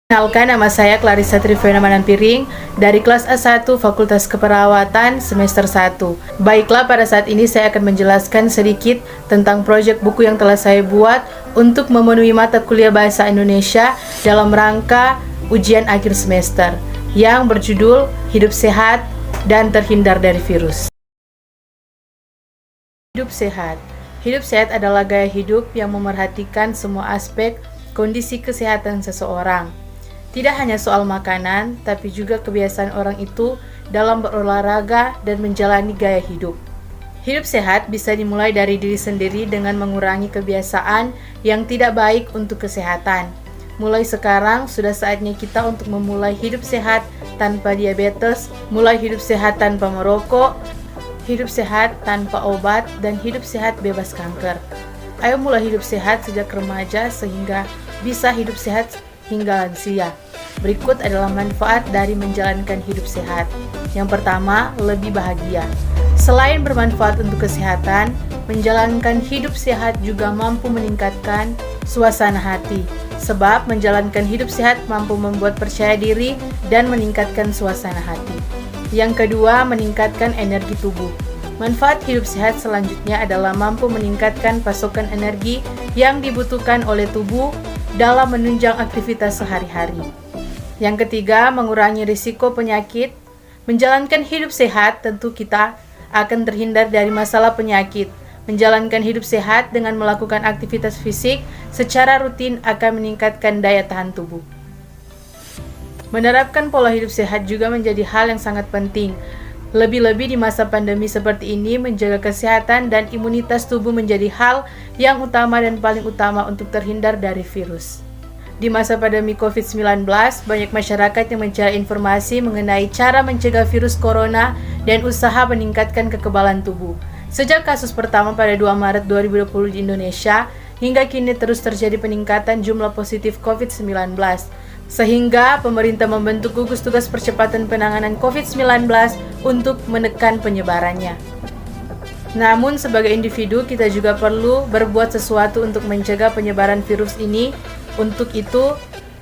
Kenalkan, nama saya Clarissa Trivena Manampiring dari kelas A1 Fakultas Keperawatan semester 1. Baiklah, pada saat ini saya akan menjelaskan sedikit tentang proyek buku yang telah saya buat untuk memenuhi mata kuliah Bahasa Indonesia dalam rangka ujian akhir semester yang berjudul Hidup Sehat dan Terhindar dari Virus. Hidup sehat. Hidup sehat adalah gaya hidup yang memerhatikan semua aspek kondisi kesehatan seseorang. Tidak hanya soal makanan, tapi juga kebiasaan orang itu dalam berolahraga dan menjalani gaya hidup. Hidup sehat bisa dimulai dari diri sendiri dengan mengurangi kebiasaan yang tidak baik untuk kesehatan. Mulai sekarang, sudah saatnya kita untuk memulai hidup sehat tanpa diabetes, mulai hidup sehat tanpa merokok, hidup sehat tanpa obat, dan hidup sehat bebas kanker. Ayo mulai hidup sehat sejak remaja sehingga bisa hidup sehat hingga lansia. Berikut adalah manfaat dari menjalankan hidup sehat. Yang pertama, lebih bahagia. Selain bermanfaat untuk kesehatan, menjalankan hidup sehat juga mampu meningkatkan suasana hati. Sebab menjalankan hidup sehat mampu membuat percaya diri dan meningkatkan suasana hati. Yang kedua, meningkatkan energi tubuh. Manfaat hidup sehat selanjutnya adalah mampu meningkatkan pasokan energi yang dibutuhkan oleh tubuh dalam menunjang aktivitas sehari-hari. Yang ketiga, mengurangi risiko penyakit. Menjalankan hidup sehat tentu kita akan terhindar dari masalah penyakit. Menjalankan hidup sehat dengan melakukan aktivitas fisik secara rutin akan meningkatkan daya tahan tubuh. Menerapkan pola hidup sehat juga menjadi hal yang sangat penting. Lebih-lebih di masa pandemi seperti ini, menjaga kesehatan dan imunitas tubuh menjadi hal yang utama dan paling utama untuk terhindar dari virus. Di masa pandemi COVID-19, banyak masyarakat yang mencari informasi mengenai cara mencegah virus corona dan usaha meningkatkan kekebalan tubuh. Sejak kasus pertama pada 2 Maret 2020 di Indonesia, hingga kini terus terjadi peningkatan jumlah positif COVID-19. Sehingga pemerintah membentuk gugus tugas percepatan penanganan COVID-19 untuk menekan penyebarannya. Namun sebagai individu kita juga perlu berbuat sesuatu untuk mencegah penyebaran virus ini. Untuk itu,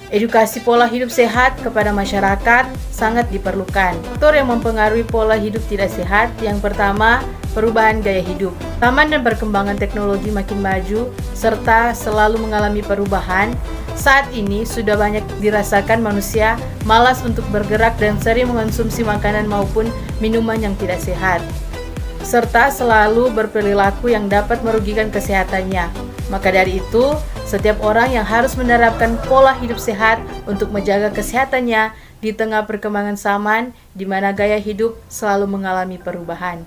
edukasi pola hidup sehat kepada masyarakat sangat diperlukan. Faktor yang mempengaruhi pola hidup tidak sehat, yang pertama, perubahan gaya hidup. Zaman dan perkembangan teknologi makin maju, serta selalu mengalami perubahan. Saat ini sudah banyak dirasakan manusia malas untuk bergerak dan sering mengonsumsi makanan maupun minuman yang tidak sehat, serta selalu berperilaku yang dapat merugikan kesehatannya. Maka dari itu, setiap orang yang harus menerapkan pola hidup sehat untuk menjaga kesehatannya di tengah perkembangan zaman di mana gaya hidup selalu mengalami perubahan.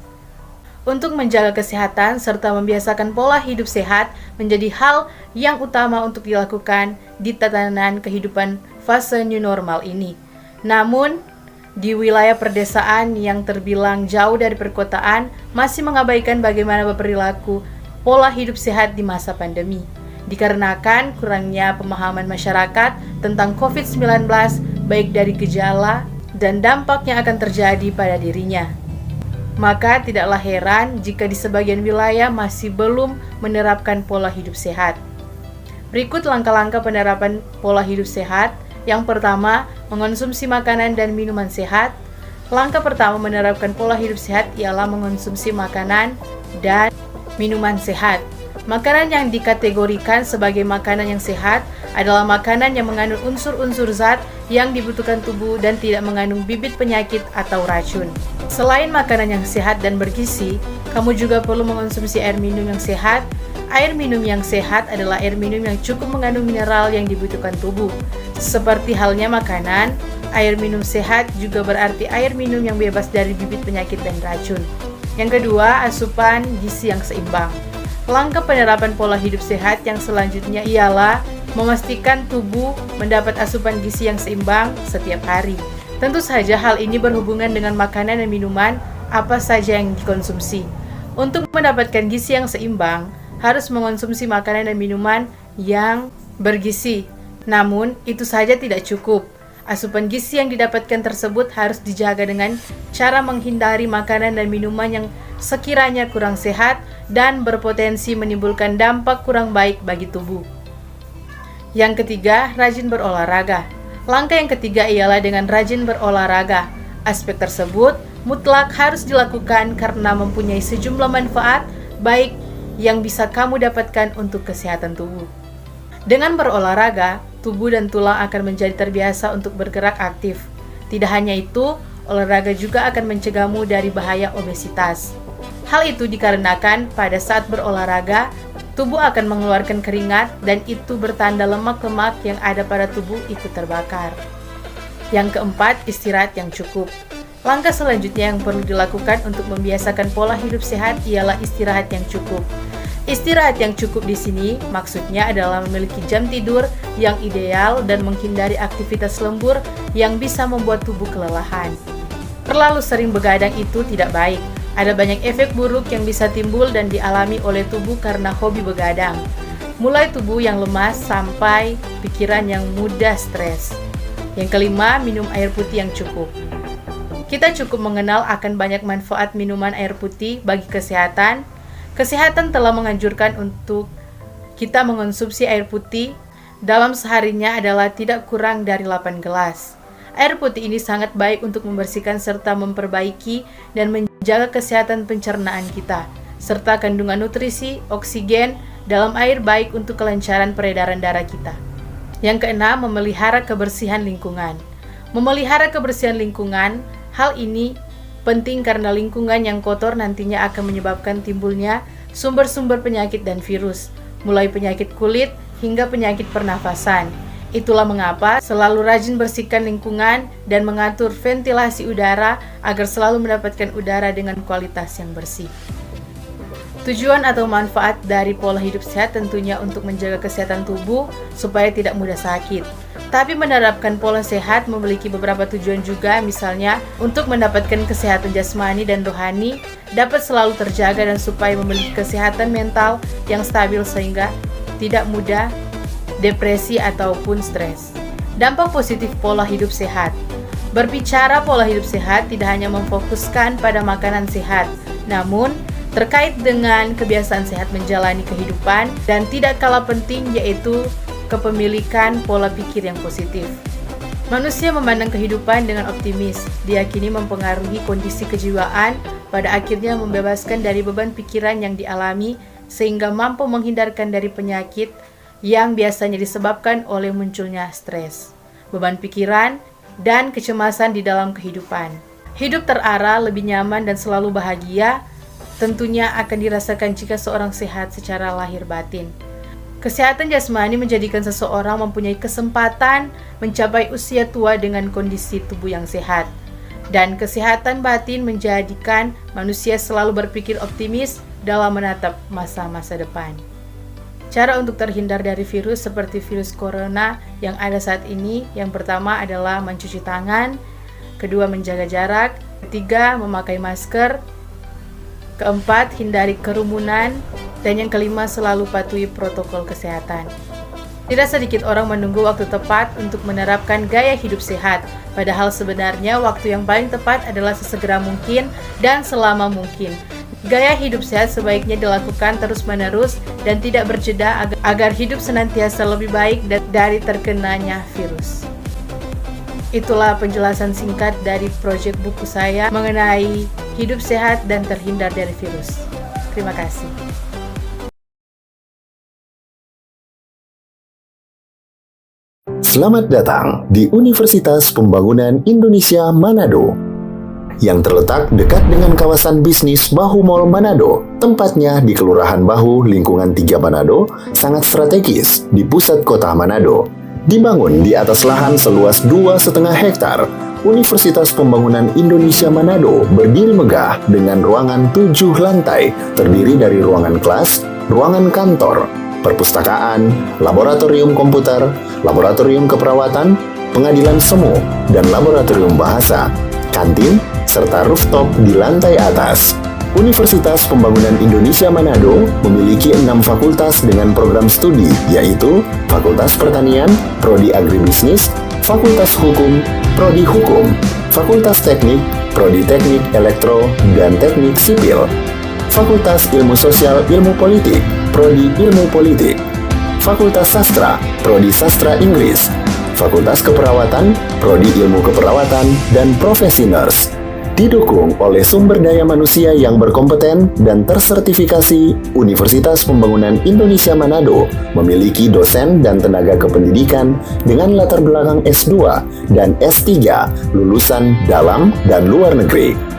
Untuk menjaga kesehatan serta membiasakan pola hidup sehat menjadi hal yang utama untuk dilakukan di tatanan kehidupan fase new normal ini. Namun, di wilayah perdesaan yang terbilang jauh dari perkotaan masih mengabaikan bagaimana berperilaku pola hidup sehat di masa pandemi. Dikarenakan kurangnya pemahaman masyarakat tentang COVID-19 baik dari gejala dan dampak yang akan terjadi pada dirinya. Maka tidaklah heran jika di sebagian wilayah masih belum menerapkan pola hidup sehat. Berikut langkah-langkah penerapan pola hidup sehat. Yang pertama, mengonsumsi makanan dan minuman sehat. Langkah pertama menerapkan pola hidup sehat ialah mengonsumsi makanan dan minuman sehat. Makanan yang dikategorikan sebagai makanan yang sehat adalah makanan yang mengandung unsur-unsur zat yang dibutuhkan tubuh dan tidak mengandung bibit penyakit atau racun. Selain makanan yang sehat dan bergizi, kamu juga perlu mengonsumsi air minum yang sehat. Air minum yang sehat adalah air minum yang cukup mengandung mineral yang dibutuhkan tubuh. Seperti halnya makanan, air minum sehat juga berarti air minum yang bebas dari bibit penyakit dan racun. Yang kedua, asupan gizi yang seimbang. Langkah penerapan pola hidup sehat yang selanjutnya ialah memastikan tubuh mendapat asupan gizi yang seimbang setiap hari. Tentu saja hal ini berhubungan dengan makanan dan minuman apa saja yang dikonsumsi. Untuk mendapatkan gizi yang seimbang, harus mengonsumsi makanan dan minuman yang bergizi. Namun, itu saja tidak cukup. Asupan gizi yang didapatkan tersebut harus dijaga dengan cara menghindari makanan dan minuman yang sekiranya kurang sehat dan berpotensi menimbulkan dampak kurang baik bagi tubuh. Yang ketiga, rajin berolahraga. Langkah yang ketiga ialah dengan rajin berolahraga. Aspek tersebut mutlak harus dilakukan karena mempunyai sejumlah manfaat baik yang bisa kamu dapatkan untuk kesehatan tubuh. Dengan berolahraga, tubuh dan tulang akan menjadi terbiasa untuk bergerak aktif. Tidak hanya itu, olahraga juga akan mencegahmu dari bahaya obesitas. Hal itu dikarenakan pada saat berolahraga, tubuh akan mengeluarkan keringat dan itu bertanda lemak-lemak yang ada pada tubuh ikut terbakar. Yang keempat, istirahat yang cukup. Langkah selanjutnya yang perlu dilakukan untuk membiasakan pola hidup sehat ialah istirahat yang cukup. Istirahat yang cukup di sini maksudnya adalah memiliki jam tidur yang ideal dan menghindari aktivitas lembur yang bisa membuat tubuh kelelahan. Terlalu sering begadang itu tidak baik. Ada banyak efek buruk yang bisa timbul dan dialami oleh tubuh karena hobi begadang. Mulai tubuh yang lemas sampai pikiran yang mudah stres. Yang kelima, minum air putih yang cukup. Kita cukup mengenal akan banyak manfaat minuman air putih bagi kesehatan. Kesehatan telah menganjurkan untuk kita mengonsumsi air putih dalam seharinya adalah tidak kurang dari 8 gelas. Air putih ini sangat baik untuk membersihkan serta memperbaiki dan menjaga kesehatan pencernaan kita, serta kandungan nutrisi, oksigen dalam air baik untuk kelancaran peredaran darah kita. Yang keenam, memelihara kebersihan lingkungan. Memelihara kebersihan lingkungan, hal ini penting karena lingkungan yang kotor nantinya akan menyebabkan timbulnya sumber-sumber penyakit dan virus, mulai penyakit kulit hingga penyakit pernafasan. Itulah mengapa selalu rajin bersihkan lingkungan dan mengatur ventilasi udara agar selalu mendapatkan udara dengan kualitas yang bersih. Tujuan atau manfaat dari pola hidup sehat tentunya untuk menjaga kesehatan tubuh supaya tidak mudah sakit. Tapi menerapkan pola sehat memiliki beberapa tujuan juga, misalnya untuk mendapatkan kesehatan jasmani dan rohani dapat selalu terjaga dan supaya memiliki kesehatan mental yang stabil sehingga tidak mudah depresi ataupun stres. Dampak positif pola hidup sehat. Berbicara pola hidup sehat tidak hanya memfokuskan pada makanan sehat, namun terkait dengan kebiasaan sehat menjalani kehidupan dan tidak kalah penting yaitu kepemilikan pola pikir yang positif. Manusia memandang kehidupan dengan optimis, diyakini mempengaruhi kondisi kejiwaan, pada akhirnya membebaskan dari beban pikiran yang dialami sehingga mampu menghindarkan dari penyakit yang biasanya disebabkan oleh munculnya stres, beban pikiran, dan kecemasan di dalam kehidupan. Hidup terarah, lebih nyaman, dan selalu bahagia tentunya akan dirasakan jika seorang sehat secara lahir batin. Kesehatan jasmani menjadikan seseorang mempunyai kesempatan mencapai usia tua dengan kondisi tubuh yang sehat. Dan kesehatan batin menjadikan manusia selalu berpikir optimis dalam menatap masa-masa depan. Cara untuk terhindar dari virus seperti virus corona yang ada saat ini, yang pertama adalah mencuci tangan, kedua menjaga jarak, ketiga memakai masker, keempat hindari kerumunan, dan yang kelima selalu patuhi protokol kesehatan. Tidak sedikit orang menunggu waktu tepat untuk menerapkan gaya hidup sehat, padahal sebenarnya waktu yang paling tepat adalah sesegera mungkin dan selama mungkin. Gaya hidup sehat sebaiknya dilakukan terus-menerus dan tidak berjeda agar hidup senantiasa lebih baik dari terkenanya virus. Itulah penjelasan singkat dari proyek buku saya mengenai hidup sehat dan terhindar dari virus. Terima kasih. Selamat datang di Universitas Pembangunan Indonesia Manado yang terletak dekat dengan kawasan bisnis Bahu Mall Manado. Tempatnya di Kelurahan Bahu, lingkungan 3 Manado, sangat strategis di pusat kota Manado. Dibangun di atas lahan seluas 2,5 hektar, Universitas Pembangunan Indonesia Manado berdiri megah dengan ruangan 7 lantai, terdiri dari ruangan kelas, ruangan kantor, perpustakaan, laboratorium komputer, laboratorium keperawatan, pengadilan semu, dan laboratorium bahasa, kantin, serta rooftop di lantai atas. Universitas Pembangunan Indonesia Manado memiliki 6 fakultas dengan program studi, yaitu Fakultas Pertanian, Prodi Agribisnis, Fakultas Hukum, Prodi Hukum, Fakultas Teknik, Prodi Teknik Elektro dan Teknik Sipil, Fakultas Ilmu Sosial Ilmu Politik, Prodi Ilmu Politik, Fakultas Sastra, Prodi Sastra Inggris, Fakultas Keperawatan, Prodi Ilmu Keperawatan, dan Profesi Nurse. Didukung oleh sumber daya manusia yang berkompeten dan tersertifikasi, Universitas Pembangunan Indonesia Manado memiliki dosen dan tenaga kependidikan dengan latar belakang S2 dan S3 lulusan dalam dan luar negeri.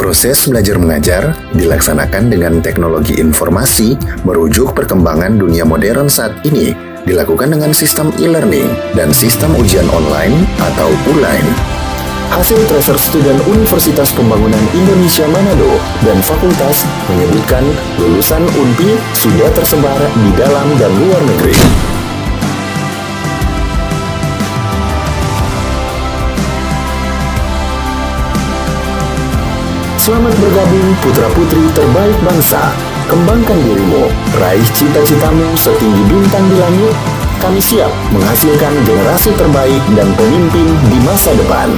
Proses belajar mengajar dilaksanakan dengan teknologi informasi merujuk perkembangan dunia modern saat ini, dilakukan dengan sistem e-learning dan sistem ujian online atau ULAIN. Hasil tracer student Universitas Pembangunan Indonesia Manado dan fakultas menyebutkan lulusan UNPI sudah tersebar di dalam dan luar negeri. Selamat bergabung putra-putri terbaik bangsa. Kembangkan dirimu, raih cita-citamu setinggi bintang di langit. Kami siap menghasilkan generasi terbaik dan pemimpin di masa depan.